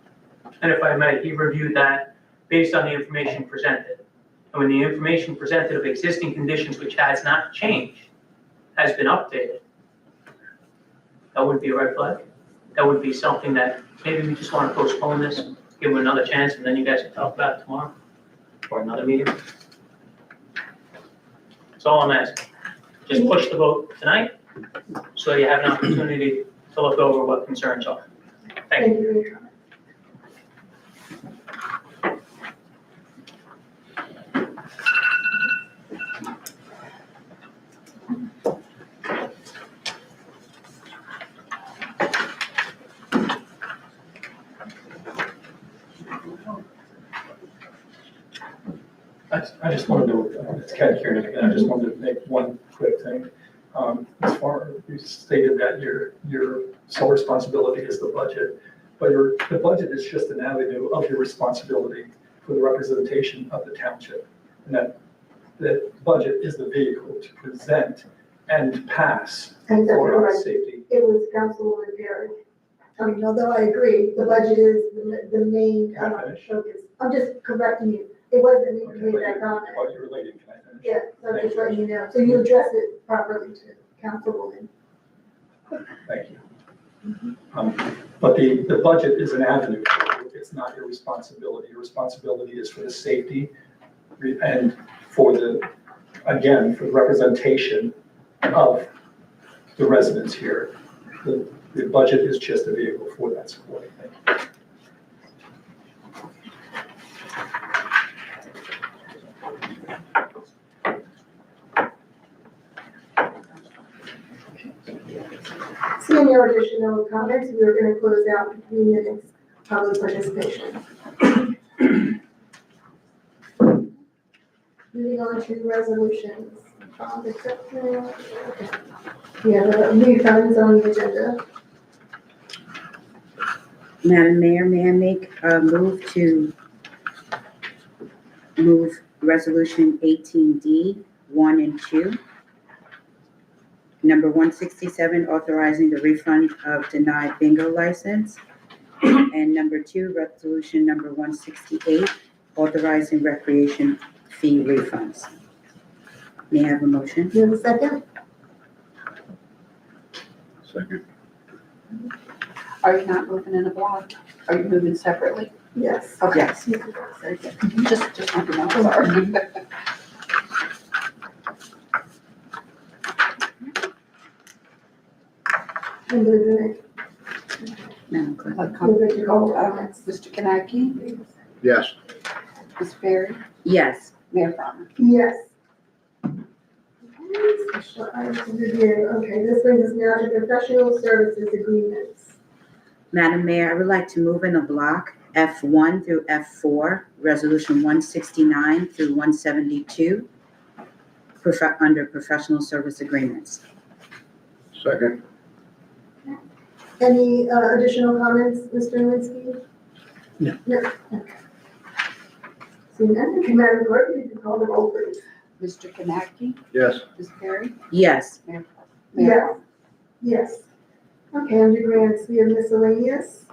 And if I may, he reviewed that based on the information presented. And when the information presented of existing conditions, which has not changed, has been updated, that wouldn't be a red flag. That would be something that maybe we just want to postpone this, give him another chance, and then you guys can talk about it tomorrow or another meeting. That's all I'm asking. Just push the vote tonight so you have an opportunity to look over what concerns are. Thank you. Thank you for your comment. I just wanted to, it's Ken Kieran again, I just wanted to make one quick thing. As far as you stated that your sole responsibility is the budget, but the budget is just an avenue of your responsibility for the representation of the township. And that the budget is the vehicle to present and pass And that's for our correct. safety. It was Councilwoman Perry. I mean, although I agree, the budget is the main Can I finish? focus. I'm just correcting you. It wasn't me Okay, who made that comment. While you're relating, can I finish? Yeah, so I'm just Thank letting you know. So you address it properly to Councilwoman. Thank you. But the budget is an avenue. It's not your responsibility. Your responsibility is for the safety and for again, for the representation of the residents here. The budget is just a vehicle for that support. Thank you. Seeing no additional comments, we are going to close out the 3 minutes public participation. Moving on to resolutions. We have refunds on the agenda. Madam Mayor, may I make a move resolution 18D, 1 and 2. Number 167, authorizing the refund of denied bingo license. And number 2, resolution number 168, authorizing recreation fee refunds. May I have a motion? Do you have a second? second. Are you not moving in a block? Are you moving separately? Yes. Okay. Yes. Very good. Just want to know, sorry. And Madam Clerk. Move it to roll call. Mr. Kaneki? Yes. Ms. Perry? Yes. Mayor Farmer? Yes. Special items to review. Okay, this brings us now to professional services agreements. Madam Mayor, I would like to move in a block F1 through F4, Resolution 169 through 172, under professional service agreements. Second. Any additional comments, Mr. Nowinski? No. No, okay. Seeing none, okay, Madam Clerk, you can call the roll, please. Mr. Kaneki? Yes. Ms. Perry? Yes. Mayor Farmer? Yes. Mayor Farmer? Yes. Okay, under grants, we have miscellaneous.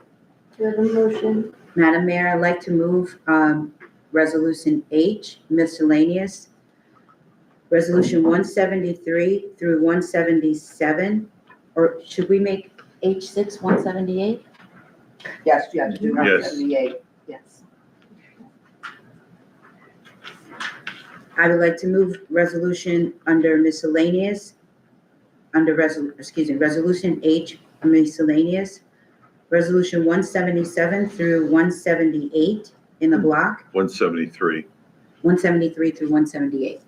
Do you have a motion? Madam Mayor, I'd like to move Resolution H, miscellaneous, Resolution 173 through 177, or should we make H6 178? Yes, you have to do Yes. 178, yes. I would like to move resolution under miscellaneous, Resolution H miscellaneous, Resolution 177 through 178 in the block, 173. 173 through 178.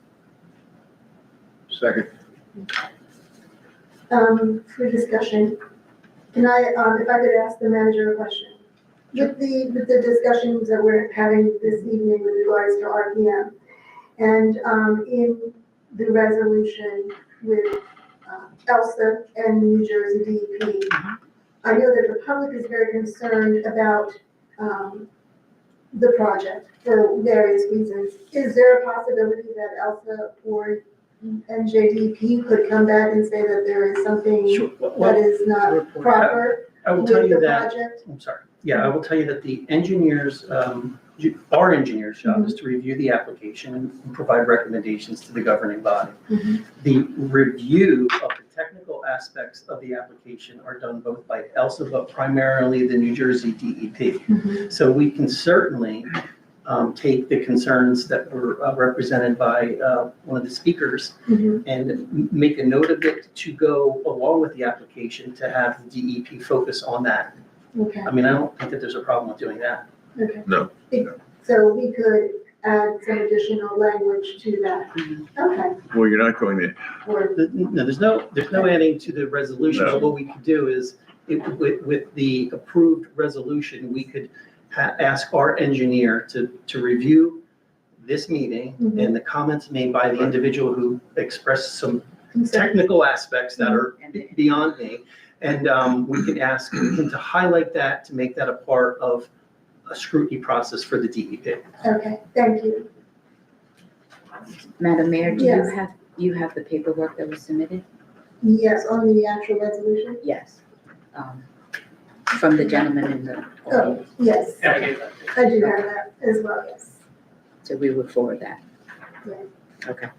Second. For discussion, can I, if I could ask the manager a question? With the discussions that we're having this evening with regards to RPM, and in the resolution with ELSA and New Jersey DEP, I know that the public is very concerned about the project for various reasons. Is there a possibility that ELSA or NJDP could come back and say that there is something Sure. that Well, is not proper I will with tell you the that, project? I'm sorry. Yeah, I will tell you that the engineers, our engineer's job is to review the application and provide recommendations to the governing body. Mhm. The review of the technical aspects of the application are done both by ELSA, but primarily the New Jersey DEP. Mhm. So we can certainly take the concerns that were represented by one of the speakers Mhm. and make a note of it to go along with the application to have the DEP focus on that. Okay, I mean, I don't think that there's a problem with doing that. okay. No. So we could add some additional language to that. Okay. Well, you're not going to, Or, No, there's no adding to the resolution, but what we could do is, with the approved resolution, we could ask our engineer to review this meeting and the comments made by the individual who expressed some technical aspects that are beyond me. And we can ask him to highlight that, to make that a part of a scrutiny process for the DEP. okay, thank you. Madam Mayor, do Yes. you have the paperwork that was submitted? Yes, on the actual resolution? Yes. From the gentleman in the Oh, audience. yes, Yeah, I gave that. I do have that as well, yes. So we would forward that. Yeah. Okay.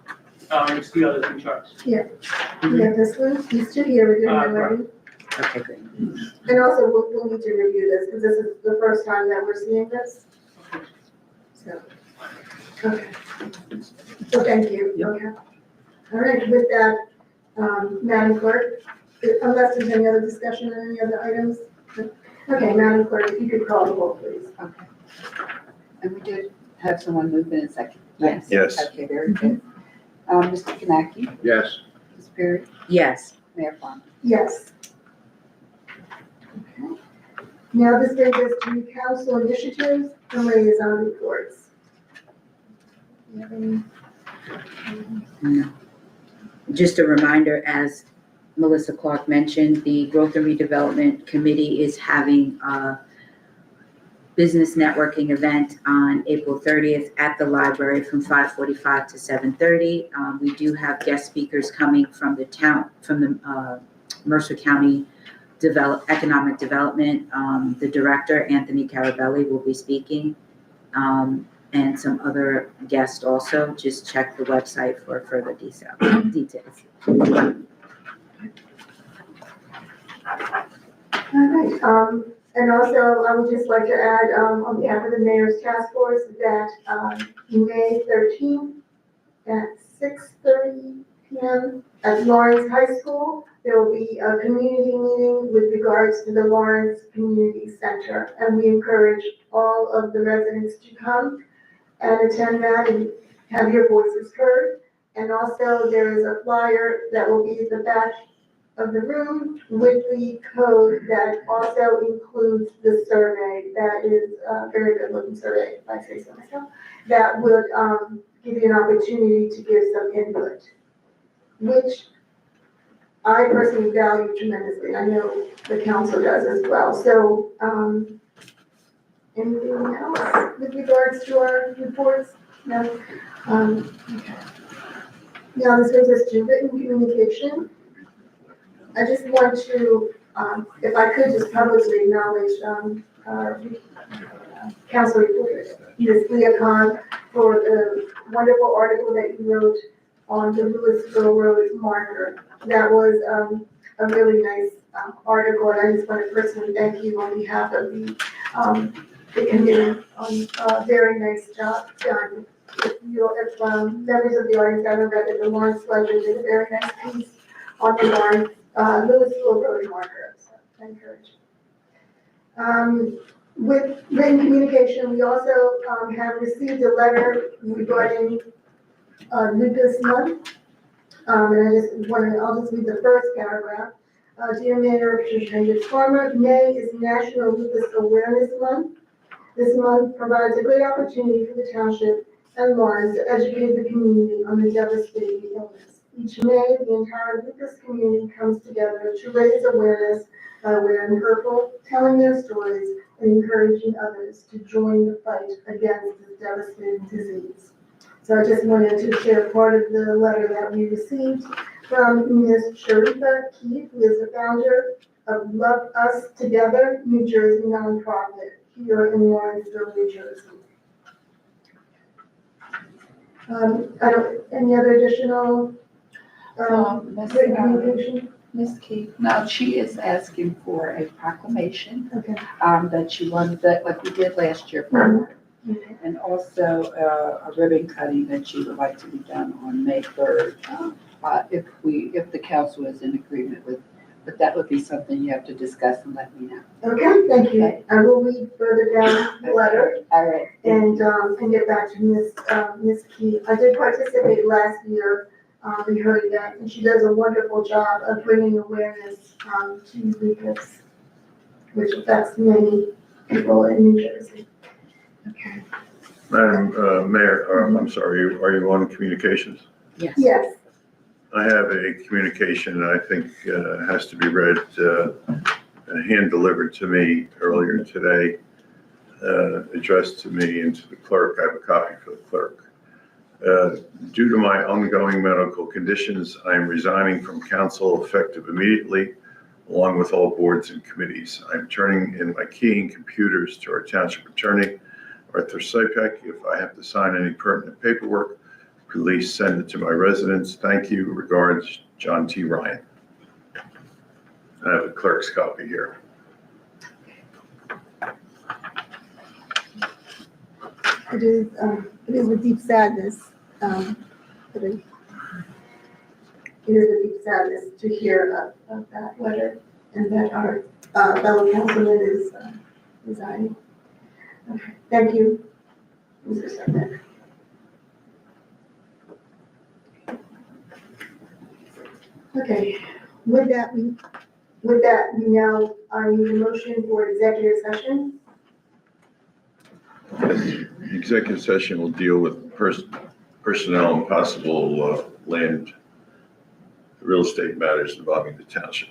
It's the other two charts. We have this one, these two here, we're doing already. Okay, great. And also, we'll need to review this, because this is the first time that we're seeing this. So, okay. So thank you, Yep. okay. All right, with that, Madam Clerk, unless there's any other discussion on any other items? Okay, Madam Clerk, if you could call the roll, please. Okay. And we did have someone move in a second. right? Yes. yes. Okay, very good. Mr. Kaneki? Yes. Ms. Perry? Yes. Mayor Farmer? Yes. Okay. Now this brings us to council initiatives and liaison reports. Do you have any? Just a reminder, as Melissa Clark mentioned, the Growth and Redevelopment Committee is having a business networking event on April 30th at the library from 5:45 to 7:30. We do have guest speakers coming from the Mercer County Economic Development. The director, Anthony Carabelli, will be speaking, and some other guests also. Just check the website for further details. All right, and also, I would just like to add, on behalf of the mayor's task force, that, May 13th at 6:30 PM at Lawrence High School, there will be a community meeting with regards to the Lawrence Community Center. And we encourage all of the residents to come and attend that and have your voices heard. And also there is a flyer that will be at the back of the room with the code that also includes the survey. That is a very good looking survey, if I say so myself, that would give you an opportunity to give some input, which I personally value tremendously. I know the council does as well. So, anything else with regards to our reports? No? Okay. Now this brings us to written communication. I just want to, if I could just publicly acknowledge, our council reporter, Ms. Leah Khan, for the wonderful article that you wrote on the Louisville Road marker. That was, a really nice, article, and I just want to personally thank you on behalf of the committee on a very nice job done. If members of the audience haven't read it, the Lawrence Ledger did a very nice piece on the Lawrence Louisville Road marker, so I encourage you. With written communication, we also have received a letter regarding lupus month. And I'll just read the first paragraph. Dear Mayor Patricia Farmer, May is National Lupus Awareness Month. This month provides a great opportunity for the township and Lawrence to educate the community on the devastating illness. Each May, the entire lupus community comes together to raise awareness by wearing purple, telling their stories, and encouraging others to join the fight against this devastating disease. So I just wanted to share part of the letter that we received from Ms. Sharifa Keith, who is the founder of Love Us Together, New Jersey nonprofit here in Lawrenceville, New Jersey. Any other additional written communication? Ms. Keith, now she is asking for a proclamation, Okay. that she wanted, that like we did last year for her. And also, a ribbon cutting that she would like to be done on May 3rd. If the council is in agreement with, but that would be something you have to discuss and let me know. Okay, thank you. I will read further down the letter. All right. And get back to Ms. Key. I did participate last year, we heard that, and she does a wonderful job of bringing awareness, to lupus, which affects many people in New Jersey. Okay. Madam Mayor, I'm sorry, are you on communications? Yes. Yes, I have a communication that I think has to be read, hand delivered to me earlier today, addressed to me and to the clerk. I have a copy for the clerk. Due to my ongoing medical conditions, I am resigning from council effective immediately, along with all boards and committees. I'm turning in my key and computers to our township attorney, Arthur Sipek. If I have to sign any pertinent paperwork, please send it to my residence. Thank you. Regards, John T. Ryan. I have a clerk's copy here. it is with deep sadness, it is with deep sadness to hear of that letter and that our fellow councilman is resigning. Okay, thank you, Mr. Sipek. Okay, with that, we now, I need a motion for executive session. The executive session will deal with personnel and possible land, real estate matters involving the township.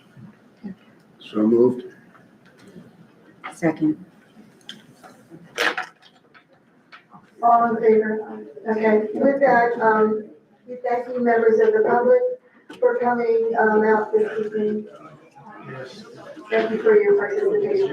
So moved. Second. All in favor? Okay, with that, we thank you, members of the public, for coming out this evening. Thank you for your participation.